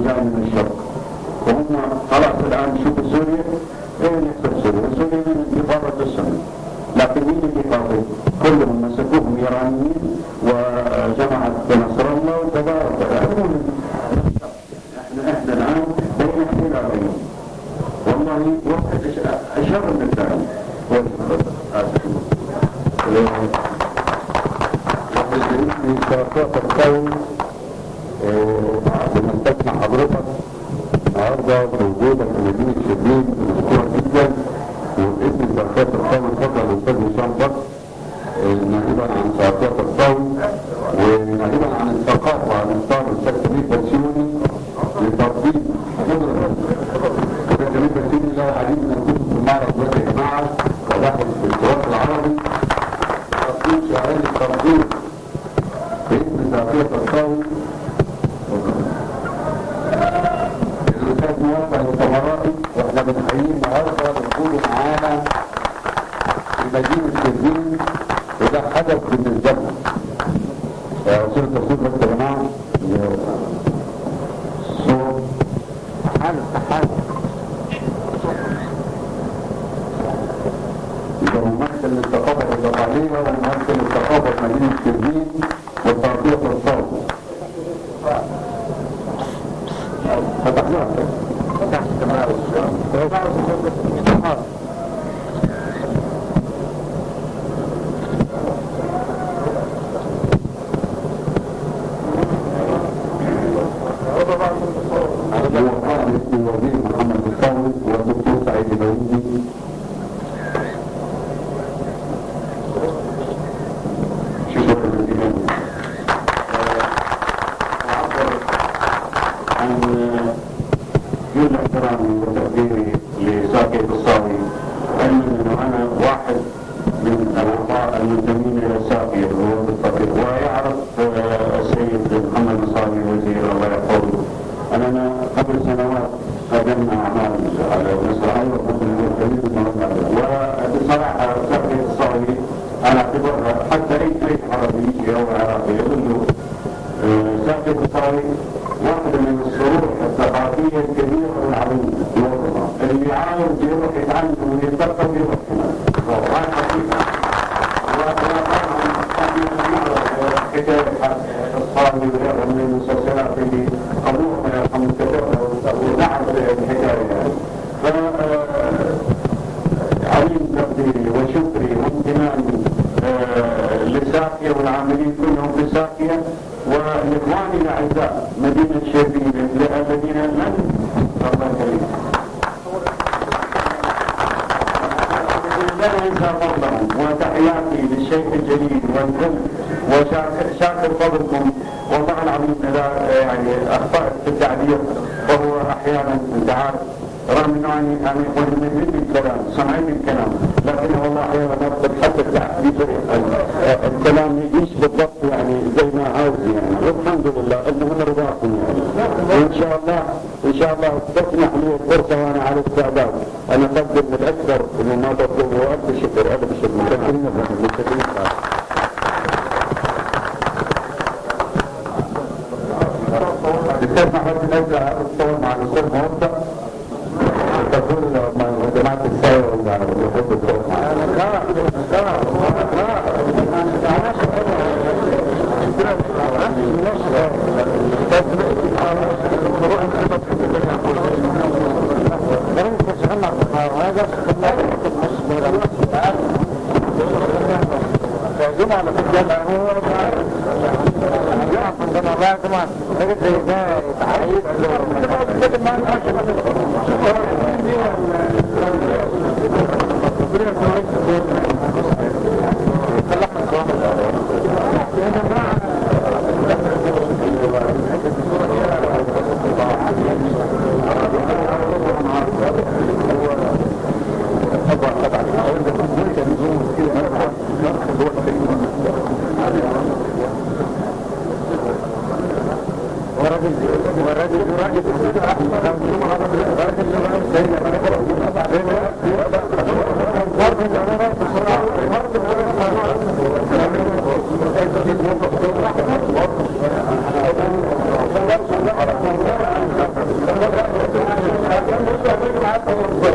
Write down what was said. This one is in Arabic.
جاي من الشرق، وهم خلاص الآن شوفوا سوريا ايه يحصل سوريا؟ سوريا من انتفاضة السنة، لكن مين اللي قاتل؟ كلهم مسكوهم إيرانيين وجماعة نصر الله وتبارك احنا الآن بين احتلالين، والله واحد أشر من الثاني. في اشتراكات القوم بنستسمع حضرتك النهارده بوجودك في مدينة شبين مشكورة جدا، وباسم اشتراكات القوم اتفضل الاستاذ هشام بكر نائبا عن اشتراكات القوم ونائبا عن الثقافة عن اختار الاستاذ سمير بسيوني لترتيب الاستاذ سمير بسيوني له العديد من الكتب في المعرض دلوقتي يا جماعة وباحث في التراث العربي ترتيب شعرين الترتيب باسم اشتراكات القوم. الاستاذ موفق الطمرائي واحنا بنحييه النهارده بنقوله معانا في مدينة شبين وده حدث بالنسبة لنا. وصلت الصوت بس يا جماعة الصوت حالة يبقى ممثل للثقافة الإيطالية وممثل للثقافة في مدينة شبين والتربية والصوت. فتحناها تحت كمان الوزير محمد الصاوي والدكتور سعيد البويدي. شكرا جزيلا. عن كل احترامي وتقديري لساقي الصاوي، علما انه انا واحد من الاعضاء المنتمين الى ساقي وهو بالطبيب ويعرف السيد محمد الصاوي وزير الله يحفظه. أننا قبل سنوات قدمنا أعمال على مسرحية وكنت الجميل وبصراحة ساقي الصاوي أنا أعتبرها حتى أي عربي يجي أو عراقي يقول له ساقي الصاوي واحد من الصروح الثقافية الكبيرة والعظيمة والله اللي عاوز يروح يتعلم ويتثقف يروح هنا. وهذا حقيقة. حكاية الصاوي من المسلسلات اللي قبوها من الكتابة ونعرف الحكاية فعليم تقديري وشكري وامتناني لساقية والعاملين كلهم في ساقية ولإخواني الأعزاء مدينة شبين الذين لن الله يكرمك لا انسى فضلهم وتحياتي للشيخ الجليل والكل وشاكر فضلكم. والله العظيم اذا يعني اخطات في التعبير وهو احيانا انت عارف رغم انه انا اقول من الكلام سمعين الكلام لكن والله احيانا افضل حتى التعبير الكلام يجيش بالضبط يعني زي ما عاوز يعني والحمد لله المهم رضاكم يعني وان شاء الله تسمح لي الفرصه وانا على استعداد ان اقدم الاكثر مما تطلبه والف شكر متشكرين الاستاذ محمد نجا الصور مع الاستاذ موفق تقول جماعه الساوي يعني يحب الدور معنا جمعة في الجامعة هو جمعة عندنا بقى جمعة نجد زي ده تعريف لا توجه